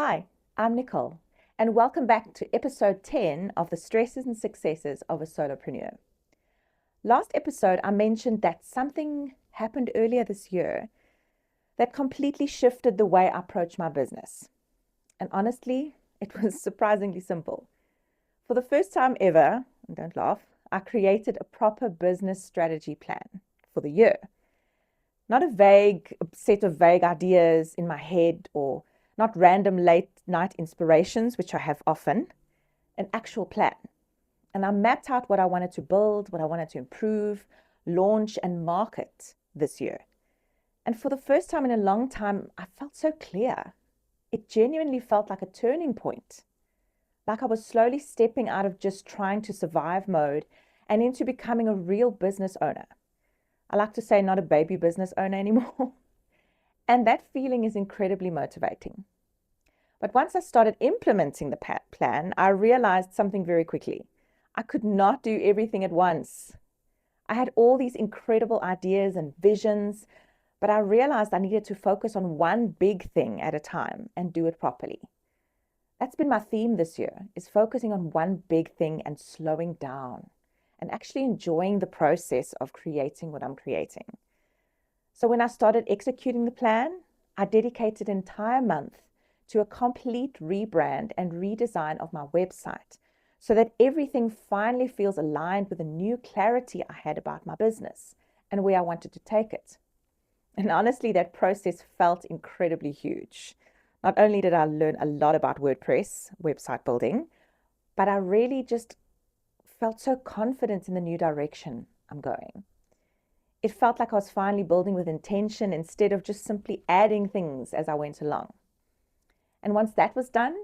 Hi, I'm Nicole, and welcome back to episode 10 of the Stresses and Successes of a Solopreneur. Last episode, I mentioned that something happened earlier this year that completely shifted the way I approach my business. And honestly, it was surprisingly simple. For the first time ever, and don't laugh, I created a proper business strategy plan for the year. Not a vague set of vague ideas in my head or not random late night inspirations, which I have often, an actual plan. And I mapped out what I wanted to build, what I wanted to improve, launch, and market this year. And for the first time in a long time, I felt so clear. It genuinely felt like a turning point, like I was slowly stepping out of just trying to survive mode and into becoming a real business owner. I like to say, not a baby business owner anymore. And that feeling is incredibly motivating. But once I started implementing the plan, I realized something very quickly. I could not do everything at once. I had all these incredible ideas and visions, but I realized I needed to focus on one big thing at a time and do it properly. That's been my theme this year, is focusing on one big thing and slowing down and actually enjoying the process of creating what I'm creating. So when I started executing the plan, I dedicated an entire month to a complete rebrand and redesign of my website so that everything finally feels aligned with the new clarity I had about my business and where I wanted to take it. And honestly, that process felt incredibly huge. Not only did I learn a lot about WordPress, website building, but I really just felt so confident in the new direction I'm going. It felt like I was finally building with intention instead of just simply adding things as I went along. And once that was done,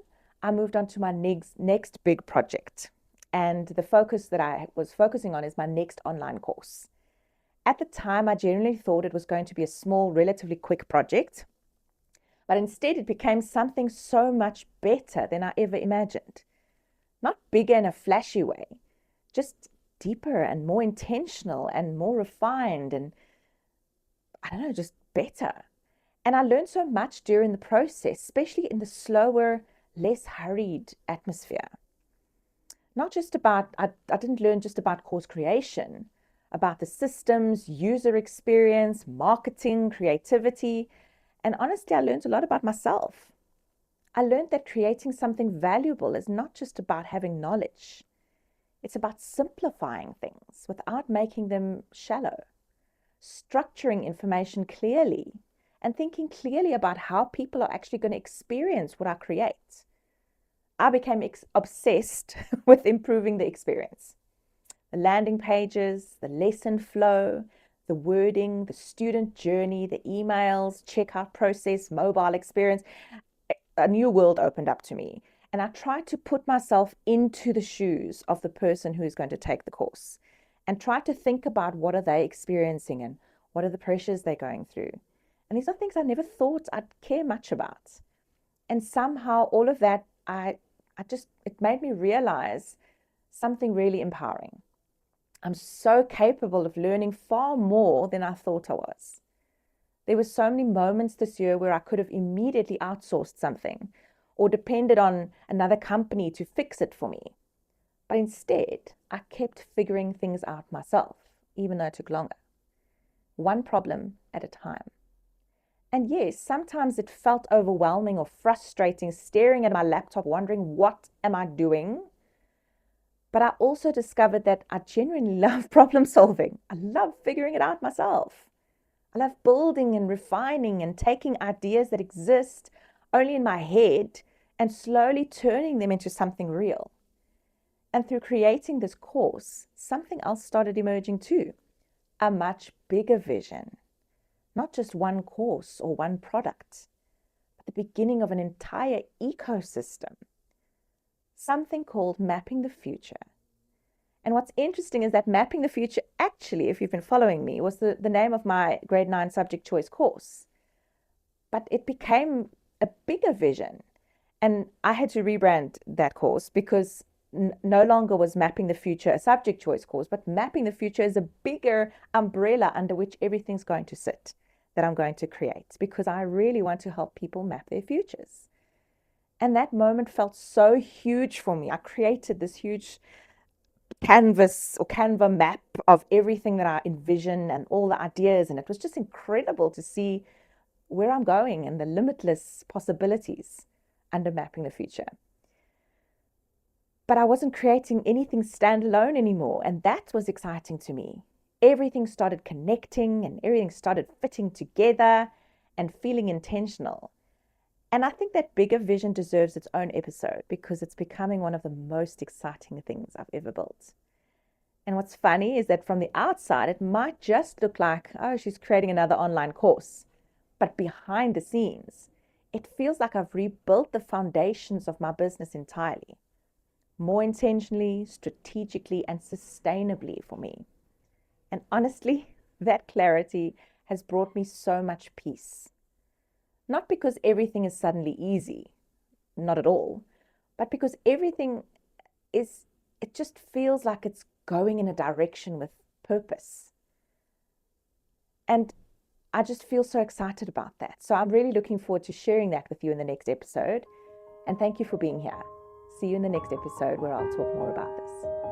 I moved on to my next big project. And the focus that I was focusing on is my next online course. At the time, I generally thought it was going to be a small, relatively quick project, but instead it became something so much better than I ever imagined. Not bigger in a flashy way, just deeper and more intentional and more refined and, I don't know, just better. And I learned so much during the process, especially in the slower, less hurried atmosphere. Not just about, I didn't learn just about course creation, about the systems, user experience, marketing, creativity. And honestly, I learned a lot about myself. I learned that creating something valuable is not just about having knowledge. It's about simplifying things without making them shallow, structuring information clearly, and thinking clearly about how people are actually going to experience what I create. I became obsessed with improving the experience. The landing pages, the lesson flow, the wording, the student journey, the emails, checkout process, mobile experience. A new world opened up to me. And I tried to put myself into the shoes of the person who is going to take the course and try to think about what are they experiencing and what are the pressures they're going through. And these are things I never thought I'd care much about. And somehow all of that, it made me realize something really empowering. I'm so capable of learning far more than I thought I was. There were so many moments this year where I could have immediately outsourced something or depended on another company to fix it for me. But instead, I kept figuring things out myself, even though it took longer. One problem at a time. And yes, sometimes it felt overwhelming or frustrating staring at my laptop, wondering, what am I doing? But I also discovered that I genuinely love problem solving. I love figuring it out myself. I love building and refining and taking ideas that exist only in my head and slowly turning them into something real. And through creating this course, something else started emerging too, a much bigger vision. Not just one course or one product, but the beginning of an entire ecosystem. Something called Mapping the Future. And what's interesting is that Mapping the Future, actually, if you've been following me, was the name of my grade 9 subject choice course. But it became a bigger vision. And I had to rebrand that course because no longer was Mapping the Future a subject choice course, but Mapping the Future is a bigger umbrella under which everything's going to sit that I'm going to create because I really want to help people map their futures. And that moment felt so huge for me. I created this huge canvas or Canva map of everything that I envisioned and all the ideas. And it was just incredible to see where I'm going and the limitless possibilities under mapping the future. But I wasn't creating anything standalone anymore. And that was exciting to me. Everything started connecting and everything started fitting together and feeling intentional. And I think that bigger vision deserves its own episode because it's becoming one of the most exciting things I've ever built. And what's funny is that from the outside, it might just look like, oh, she's creating another online course. But behind the scenes, it feels like I've rebuilt the foundations of my business entirely, more intentionally, strategically, and sustainably for me. And honestly, that clarity has brought me so much peace. Not because everything is suddenly easy, not at all, but because everything is, it just feels like it's going in a direction with purpose. And I just feel so excited about that. So I'm really looking forward to sharing that with you in the next episode. And thank you for being here. See you in the next episode where I'll talk more about this.